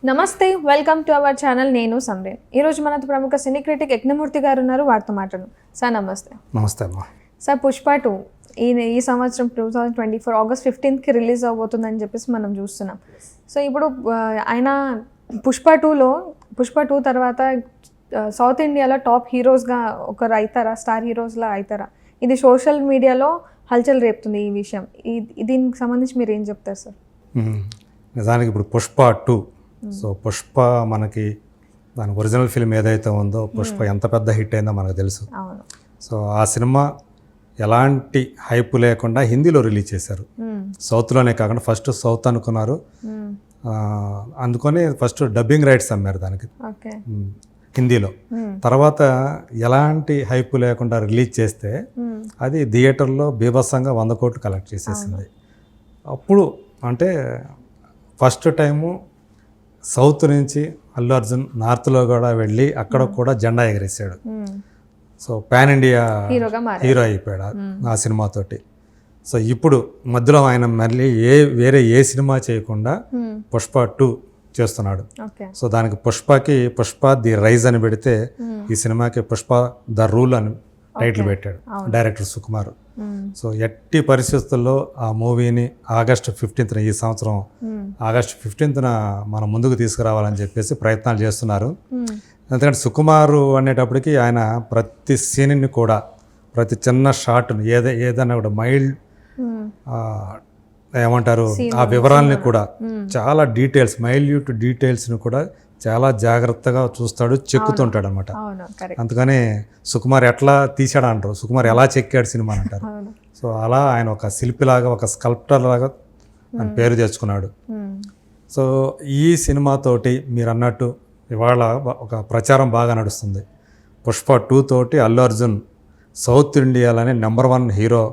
నమస్తే, welcome to our channel. నేను సంరేన్. ఈరోజు మనతో ప్రముఖ సినీ క్రిటిక్ యజ్ఞమూర్తి గారు ఉన్నారు. వారితో మాట్లాడు. సార్ నమస్తే. నమస్తే అమ్మా. సార్, పుష్ప 2 ఈ సంవత్సరం 2024 ఆగస్ట్ 15కి రిలీజ్ అవబోతుందని చెప్పేసి మనం చూస్తున్నాం. సో ఇప్పుడు ఆయన పుష్ప 2 తర్వాత సౌత్ ఇండియాలో టాప్ హీరోస్గా ఒకరు అవుతారా, స్టార్ హీరోస్లా అవుతారా? ఇది సోషల్ మీడియాలో హల్చల్ రేపుతుంది ఈ విషయం. దీనికి సంబంధించి మీరు ఏం చెప్తారు సార్? నిజానికి ఇప్పుడు పుష్ప 2, సో పుష్ప మనకి దాని ఒరిజినల్ ఫిల్మ్ ఏదైతే ఉందో పుష్ప ఎంత పెద్ద హిట్ అయిందో మనకు తెలుసు. సో ఆ సినిమా ఎలాంటి హైప్ లేకుండా హిందీలో రిలీజ్ చేశారు. సౌత్లోనే కాకుండా ఫస్ట్ సౌత్ అనుకున్నారు, అందుకని ఫస్ట్ డబ్బింగ్ రైట్స్ అమ్మారు దానికి హిందీలో. తర్వాత ఎలాంటి హైప్ లేకుండా రిలీజ్ చేస్తే అది థియేటర్లో బీభత్సంగా 100 కోట్లు కలెక్ట్ చేసేసింది. అప్పుడు అంటే ఫస్ట్ టైము సౌత్ నుంచి అల్లు అర్జున్ నార్త్లో కూడా వెళ్ళి అక్కడ కూడా జెండా ఎగరేసాడు. సో పాన్ ఇండియా హీరో అయిపోయాడు ఆ సినిమాతోటి. సో ఇప్పుడు మధ్యలో ఆయన మళ్ళీ వేరే ఏ సినిమా చేయకుండా పుష్ప 2 చేస్తున్నాడు. సో దానికి పుష్ప ది రైజ్ అని పెడితే ఈ సినిమాకి పుష్ప ద రూల్ అని టైటిల్ పెట్టాడు డైరెక్టర్ సుకుమార్. సో ఎట్టి పరిస్థితుల్లో ఆ మూవీని ఆగస్టు 15న ఈ సంవత్సరం ఆగస్టు 15న మనం ముందుకు తీసుకురావాలని చెప్పేసి ప్రయత్నాలు చేస్తున్నారు. ఎందుకంటే సుకుమారు అనేటప్పటికి ఆయన ప్రతి సీన్ని కూడా ప్రతి చిన్న షాట్ను ఏదైనా కూడా మైల్డ్ ఏమంటారు ఆ వివరాలని కూడా చాలా డీటెయిల్స్ మైల్యూట్ డీటెయిల్స్ని కూడా చాలా జాగ్రత్తగా చూస్తాడు, చెక్కుతుంటాడు అనమాట. అందుకని సుకుమార్ ఎట్లా తీసాడు అంటారు, సుకుమార్ ఎలా చెక్కాడు సినిమా అంటారు. సో అలా ఆయన ఒక శిల్పిలాగా ఒక స్కల్ప్టర్ లాగా ఆయన పేరు తెచ్చుకున్నాడు. సో ఈ సినిమాతోటి మీరు అన్నట్టు ఇవాళ ఒక ప్రచారం బాగా నడుస్తుంది. పుష్ప 2 తోటి అల్లు అర్జున్ సౌత్ ఇండియాలోనే నెంబర్ 1 హీరో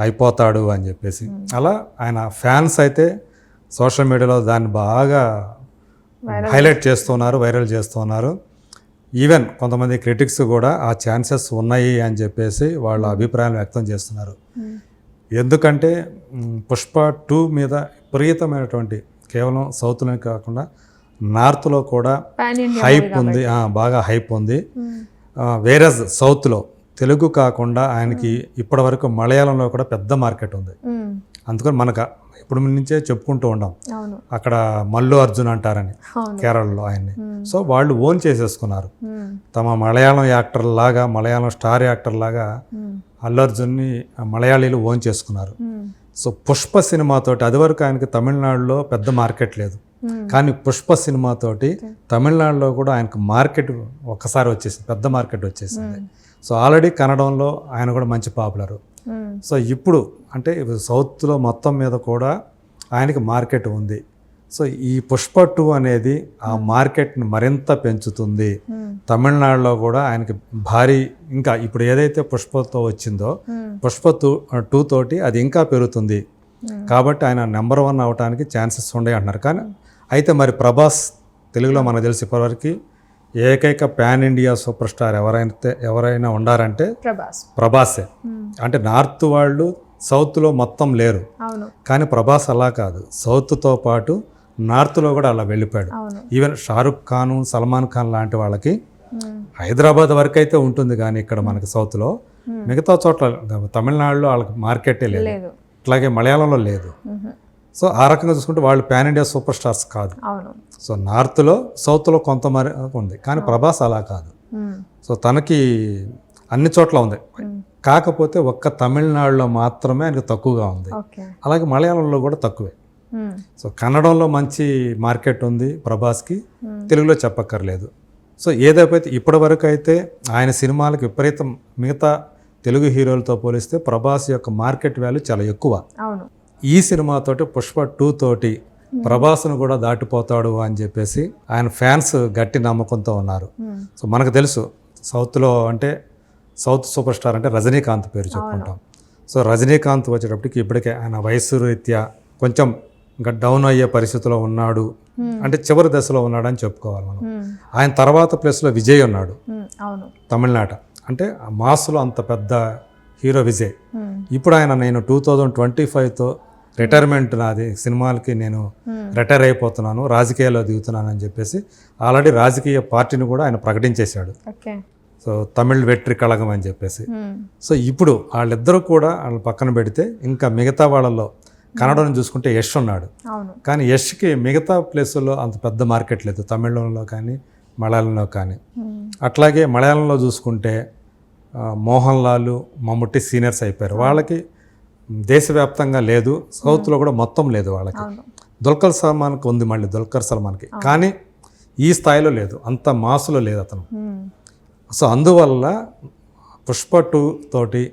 అయిపోతాడు అని చెప్పేసి అలా ఆయన ఫ్యాన్స్ అయితే సోషల్ మీడియాలో దాన్ని బాగా హైలైట్ చేస్తున్నారు, వైరల్ చేస్తున్నారు. ఈవెన్ కొంతమంది క్రిటిక్స్ కూడా ఆ ఛాన్సెస్ ఉన్నాయి అని చెప్పేసి వాళ్ళ అభిప్రాయాలు వ్యక్తం చేస్తున్నారు. ఎందుకంటే పుష్ప 2 మీద విపరీతమైనటువంటి కేవలం సౌత్లోనే కాకుండా నార్త్లో కూడా హైప్ ఉంది, బాగా హైప్ ఉంది. వేరే సౌత్లో తెలుగు కాకుండా ఆయనకి ఇప్పటివరకు మలయాళంలో కూడా పెద్ద మార్కెట్ ఉంది. అందుకని మనకు ఇప్పుడు నుంచే చెప్పుకుంటూ ఉంటాం అక్కడ మల్లు అర్జున్ అంటారని కేరళలో ఆయన్ని. సో వాళ్ళు ఓన్ చేసేసుకున్నారు తమ మలయాళం యాక్టర్ లాగా, మలయాళం స్టార్ యాక్టర్ లాగా అల్లు అర్జున్ని మలయాళీలు ఓన్ చేసుకున్నారు. సో పుష్ప సినిమాతోటి అది వరకు ఆయనకి తమిళనాడులో పెద్ద మార్కెట్ లేదు, కానీ పుష్ప సినిమాతోటి తమిళనాడులో కూడా ఆయనకు మార్కెట్ ఒక్కసారి వచ్చేసింది, పెద్ద మార్కెట్ వచ్చేసింది. సో ఆల్రెడీ కన్నడంలో ఆయన కూడా మంచి పాపులరు. సో ఇప్పుడు అంటే సౌత్లో మొత్తం మీద కూడా ఆయనకి మార్కెట్ ఉంది. సో ఈ పుష్ప 2 అనేది ఆ మార్కెట్ని మరింత పెంచుతుంది. తమిళనాడులో కూడా ఆయనకి భారీ, ఇంకా ఇప్పుడు ఏదైతే పుష్పతో వచ్చిందో పుష్ప 2 తోటి అది ఇంకా పెరుగుతుంది. కాబట్టి ఆయన నెంబర్ 1 అవడానికి ఛాన్సెస్ ఉండే అంటున్నారు. కానీ అయితే మరి ప్రభాస్ తెలుగులో మనకు తెలిసి ఇప్పటివరకు ఏకైక పాన్ ఇండియా సూపర్ స్టార్ ఎవరైనా ఉండారంటే ప్రభాసే. అంటే నార్త్ వాళ్ళు సౌత్లో మొత్తం లేరు, కానీ ప్రభాస్ అలా కాదు, సౌత్తో పాటు నార్త్లో కూడా అలా వెళ్ళిపోయాడు. ఈవెన్ షారుఖ్ ఖాన్, సల్మాన్ ఖాన్ లాంటి వాళ్ళకి హైదరాబాద్ వరకు అయితే ఉంటుంది, కానీ ఇక్కడ మనకి సౌత్లో మిగతా చోట్ల తమిళనాడులో వాళ్ళకి మార్కెటే లేదు, అట్లాగే మలయాళంలో లేదు. సో ఆ రకంగా చూసుకుంటే వాళ్ళు పాన్ ఇండియా సూపర్ స్టార్స్ కాదు. సో నార్త్లో సౌత్లో కొంత ఉంది, కానీ ప్రభాస్ అలా కాదు. సో తనకి అన్ని చోట్ల ఉంది, కాకపోతే ఒక్క తమిళనాడులో మాత్రమే ఆయనకు తక్కువగా ఉంది. అలాగే మలయాళంలో కూడా తక్కువే. సో కన్నడంలో మంచి మార్కెట్ ఉంది ప్రభాస్కి, తెలుగులో చెప్పక్కర్లేదు. సో ఏదైతే ఇప్పటి వరకు అయితే ఆయన సినిమాలకు విపరీతం మిగతా తెలుగు హీరోలతో పోలిస్తే ప్రభాస్ యొక్క మార్కెట్ వాల్యూ చాలా ఎక్కువ. ఈ సినిమాతోటి పుష్ప 2 తోటి ప్రభాస్ను కూడా దాటిపోతాడు అని చెప్పేసి ఆయన ఫ్యాన్స్ గట్టి నమ్మకంతో ఉన్నారు. సో మనకు తెలుసు సౌత్లో అంటే సౌత్ సూపర్ స్టార్ అంటే రజనీకాంత్ పేరు చెప్పుకుంటాం. సో రజనీకాంత్ వచ్చేటప్పటికి ఇప్పటికే ఆయన వయసు రీత్యా కొంచెం ఇంకా డౌన్ అయ్యే పరిస్థితిలో ఉన్నాడు, అంటే చివరి దశలో ఉన్నాడు అని చెప్పుకోవాలి మనం. ఆయన తర్వాత ప్లేస్లో విజయ్ ఉన్నాడు తమిళనాట, అంటే మాస్లో అంత పెద్ద హీరో విజయ్. ఇప్పుడు ఆయన నేను 2025తో రిటైర్మెంట్ నాది, సినిమాలకి నేను రిటైర్ అయిపోతున్నాను, రాజకీయాల్లో దిగుతున్నాను అని చెప్పేసి ఆల్రెడీ రాజకీయ పార్టీని కూడా ఆయన ప్రకటించేశాడు. ఓకే. సో తమిళ్ వెట్రి కళగం అని చెప్పేసి. సో ఇప్పుడు వాళ్ళిద్దరూ కూడా వాళ్ళు పక్కన పెడితే ఇంకా మిగతా వాళ్ళలో కన్నడను చూసుకుంటే యష్ ఉన్నాడు. కానీ యష్కి మిగతా ప్లేసుల్లో అంత పెద్ద మార్కెట్ లేదు, తమిళంలో కానీ మలయాళంలో కానీ. అట్లాగే మలయాళంలో చూసుకుంటే మోహన్ లాల్, మమ్ముట్టి సీనియర్స్ అయిపోయారు, వాళ్ళకి దేశవ్యాప్తంగా లేదు, సౌత్లో కూడా మొత్తం లేదు వాళ్ళకి. దుల్కర్ సల్మాన్కి ఉంది, మళ్ళీ దుల్కర్ సల్మాన్కి, కానీ ఈ స్థాయిలో లేదు, అంత మాసులో లేదు అతను. సో అందువల్ల పుష్ప 2 తోటి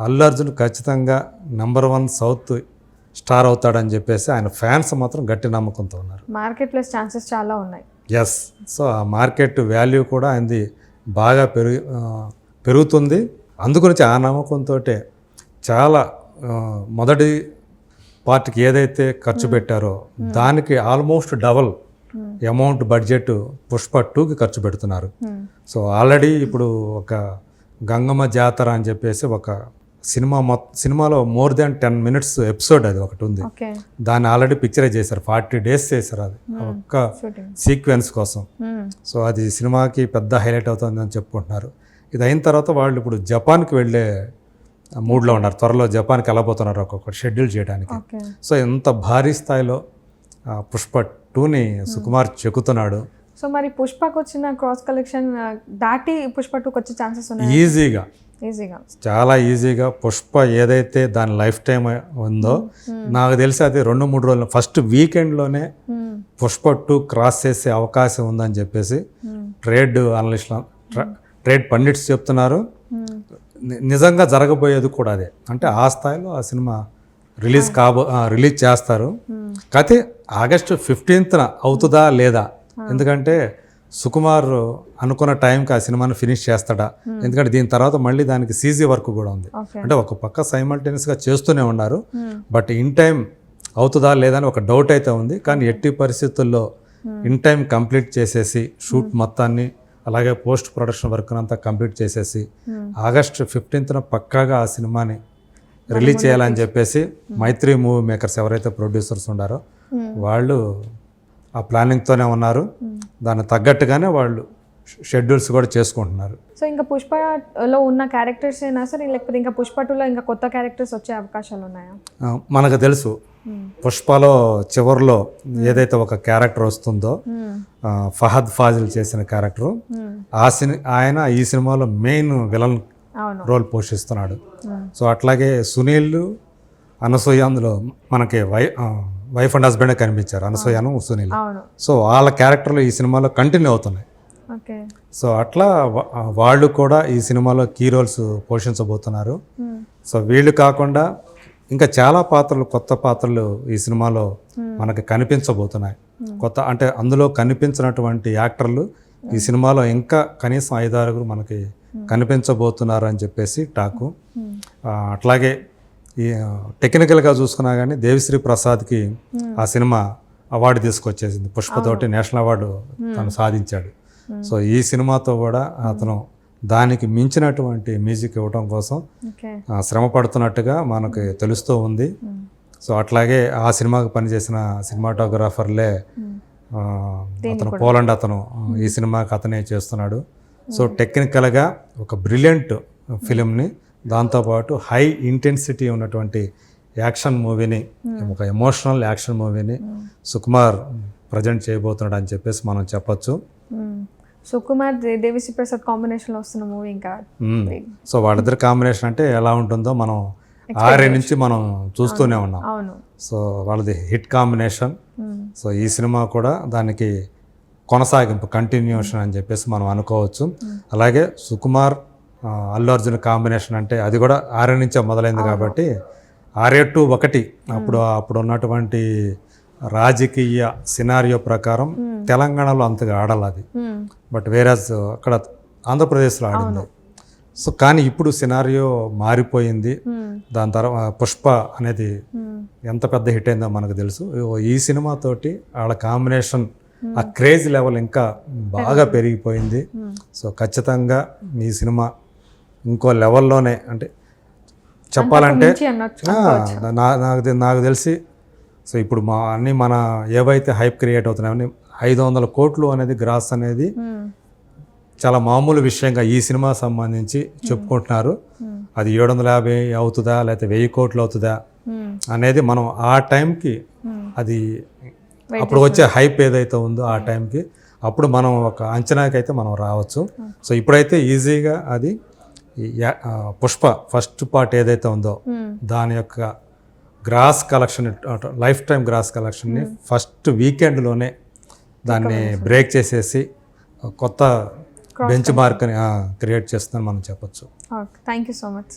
అల్లు అర్జున్ ఖచ్చితంగా #1 సౌత్ స్టార్ అవుతాడని చెప్పేసి ఆయన ఫ్యాన్స్ మాత్రం గట్టి నమ్మకంతో ఉన్నారు. మార్కెట్ ప్లస్ ఛాన్సెస్ చాలా ఉన్నాయి. ఎస్. సో ఆ మార్కెట్ వాల్యూ కూడా ఆయనది బాగా పెరుగుతుంది. అందుగురించి ఆ నమ్మకంతో చాలా మొదటి పార్ట్కి ఏదైతే ఖర్చు పెట్టారో దానికి almost double amount budget Pushpa 2కి ఖర్చు పెడుతున్నారు. సో ఆల్రెడీ ఇప్పుడు ఒక గంగమ్మ జాతర అని చెప్పేసి ఒక సినిమాలో మోర్ దాన్ 10 minutes ఎపిసోడ్ అది ఒకటి ఉంది. దాన్ని ఆల్రెడీ పిక్చరైజ్ చేశారు, 40 days చేశారు అది ఒక్క సీక్వెన్స్ కోసం. సో అది సినిమాకి పెద్ద హైలైట్ అవుతుందని చెప్పుకుంటున్నారు. ఇది అయిన తర్వాత వాళ్ళు ఇప్పుడు జపాన్కి వెళ్ళే మూడ్లో ఉన్నారు, త్వరలో జపాన్కి వెళ్ళబోతున్నారు ఒక్కొక్కటి షెడ్యూల్ చేయడానికి. సో ఎంత భారీ స్థాయిలో పుష్ప 2ని సుకుమార్ చెక్కుతున్నాడు. సో మరి పుష్పకు వచ్చిన క్రాస్ కలెక్షన్ దాటి పుష్ప 2కి వచ్చే ఛాన్సెస్ ఉన్నాయి ఈజీగా, చాలా ఈజీగా. పుష్ప ఏదైతే దాని లైఫ్ టైం ఉందో నాకు తెలిసి అది 2-3 రోజులు ఫస్ట్ వీకెండ్లోనే పుష్ప 2 క్రాస్ చేసే అవకాశం ఉందని చెప్పేసి ట్రేడ్ అనలిస్టులు, ట్రేడ్ పండిట్స్ చెప్తున్నారు. నిజంగా జరగబోయేది కూడా అదే. అంటే ఆ స్థాయిలో ఆ సినిమా రిలీజ్ చేస్తారు. కాకపోతే ఆగస్టు 15th అవుతుందా లేదా, ఎందుకంటే సుకుమార్ అనుకున్న టైంకి ఆ సినిమాని ఫినిష్ చేస్తాడా, ఎందుకంటే దీని తర్వాత మళ్ళీ దానికి CG వర్క్ కూడా ఉంది. అంటే ఒక పక్క సైమల్టేనియస్గా చేస్తూనే ఉన్నారు, బట్ ఇన్ టైం అవుతుందా లేదా అని ఒక డౌట్ అయితే ఉంది. కానీ ఎట్టి పరిస్థితుల్లో ఇన్ టైం కంప్లీట్ చేసేసి షూట్ మొత్తాన్ని అలాగే పోస్ట్ ప్రొడక్షన్ వర్క్ అంతా కంప్లీట్ చేసేసి ఆగస్టు 15th పక్కాగా ఆ సినిమాని రిలీజ్ చేయాలని చెప్పేసి మైత్రి మూవీ మేకర్స్ ఎవరైతే ప్రొడ్యూసర్స్ ఉన్నారో వాళ్ళు ఆ ప్లానింగ్తోనే ఉన్నారు. దాన్ని తగ్గట్టుగానే వాళ్ళు షెడ్యూల్స్ కూడా చేసుకుంటున్నారు. సో ఇంకా పుష్పలో ఉన్న క్యారెక్టర్స్ అయినా సరే, లేకపోతే ఇంకా పుష్ప 2లో ఇంకా కొత్త క్యారెక్టర్స్ వచ్చే అవకాశాలు ఉన్నాయా? మనకు తెలుసు పుష్పలో చివరిలో ఏదైతే ఒక క్యారెక్టర్ వస్తుందో ఫహద్ ఫాజిల్ చేసిన క్యారెక్టర్, ఆయన ఈ సినిమాలో మెయిన్ విలన్ రోల్ పోషిస్తున్నాడు. సో అట్లాగే సునీల్, అనసూయ అందులో మనకి వైఫ్ అండ్ హస్బెండ్ కనిపించారు, అనసూయను సునీల్. సో వాళ్ళ క్యారెక్టర్లు ఈ సినిమాలో కంటిన్యూ అవుతున్నాయి. సో అట్లా వాళ్ళు కూడా ఈ సినిమాలో కీ రోల్స్ పోషించబోతున్నారు. సో వీళ్ళు కాకుండా ఇంకా చాలా పాత్రలు, కొత్త పాత్రలు ఈ సినిమాలో మనకి కనిపించబోతున్నాయి. కొత్త అంటే అందులో కనిపించినటువంటి యాక్టర్లు ఈ సినిమాలో ఇంకా కనీసం 5-6 మనకి కనిపించబోతున్నారు అని చెప్పేసి టాకు. అట్లాగే ఈ టెక్నికల్గా చూసుకున్నా కానీ దేవిశ్రీ ప్రసాద్కి ఆ సినిమా అవార్డు తీసుకొచ్చేసింది, పుష్పతోటి నేషనల్ అవార్డు తను సాధించాడు. సో ఈ సినిమాతో కూడా అతను దానికి మించినటువంటి మ్యూజిక్ ఇవ్వడం కోసం శ్రమ పడుతున్నట్టుగా మనకు తెలుస్తూ ఉంది. సో అట్లాగే ఆ సినిమాకి పనిచేసిన సినిమాటోగ్రాఫర్లే అతను పోలాండ్, అతను ఈ సినిమాకి అతనే చేస్తున్నాడు. సో టెక్నికల్గా ఒక బ్రిలియంట్ ఫిలింని, దాంతోపాటు హై ఇంటెన్సిటీ ఉన్నటువంటి యాక్షన్ మూవీని, ఒక ఎమోషనల్ యాక్షన్ మూవీని సుకుమార్ ప్రజెంట్ చేయబోతున్నాడు అని చెప్పేసి మనం చెప్పొచ్చు. సుకుమార్ దేవిశ్రీ ప్రసాద్ కాంబినేషన్లో వస్తున్న మూవీ ఇంకా. సో వాళ్ళిద్దరు కాంబినేషన్ అంటే ఎలా ఉంటుందో మనం 6 నుంచి మనం చూస్తూనే ఉన్నాం. సో వాళ్ళది హిట్ కాంబినేషన్. సో ఈ సినిమా కూడా దానికి కొనసాగింపు, కంటిన్యూషన్ అని చెప్పేసి మనం అనుకోవచ్చు. అలాగే సుకుమార్ అల్లు అర్జున్ కాంబినేషన్ అంటే అది కూడా 6 నుంచే మొదలైంది కాబట్టి 6-1 అప్పుడు ఉన్నటువంటి రాజకీయ సినారియో ప్రకారం తెలంగాణలో అంతగా ఆడాలి అది, బట్ వేరేజ్ అక్కడ ఆంధ్రప్రదేశ్లో ఆడింది. సో కానీ ఇప్పుడు సినారియో మారిపోయింది. దాని తర్వాత పుష్ప అనేది ఎంత పెద్ద హిట్ అయిందో మనకు తెలుసు. ఈ సినిమాతోటి వాళ్ళ కాంబినేషన్ ఆ క్రేజ్ లెవెల్ ఇంకా బాగా పెరిగిపోయింది. సో ఖచ్చితంగా ఈ సినిమా ఇంకో లెవెల్లోనే, అంటే చెప్పాలంటే మించి అనొచ్చు. నాకు తెలిసి సో ఇప్పుడు మన ఏవైతే హైప్ క్రియేట్ అవుతున్నాయని 500 కోట్లు అనేది గ్రాస్ అనేది చాలా మామూలు విషయంగా ఈ సినిమా సంబంధించి చెప్పుకుంటున్నారు. అది 750 అవుతుందా లేకపోతే 1000 కోట్లు అవుతుందా అనేది మనం ఆ టైంకి అది అప్పుడు వచ్చే హైప్ ఏదైతే ఉందో ఆ టైంకి అప్పుడు మనం ఒక అంచనాకి అయితే మనం రావచ్చు. సో ఇప్పుడైతే ఈజీగా అది పుష్ప ఫస్ట్ పార్ట్ ఏదైతే ఉందో దాని యొక్క gross collection life time gross కలెక్షన్ని ఫస్ట్ వీకెండ్లోనే దాన్ని బ్రేక్ చేసేసి కొత్త బెంచ్ మార్క్ని క్రియేట్ చేస్తుందని మనం చెప్పొచ్చు. Thank you so much.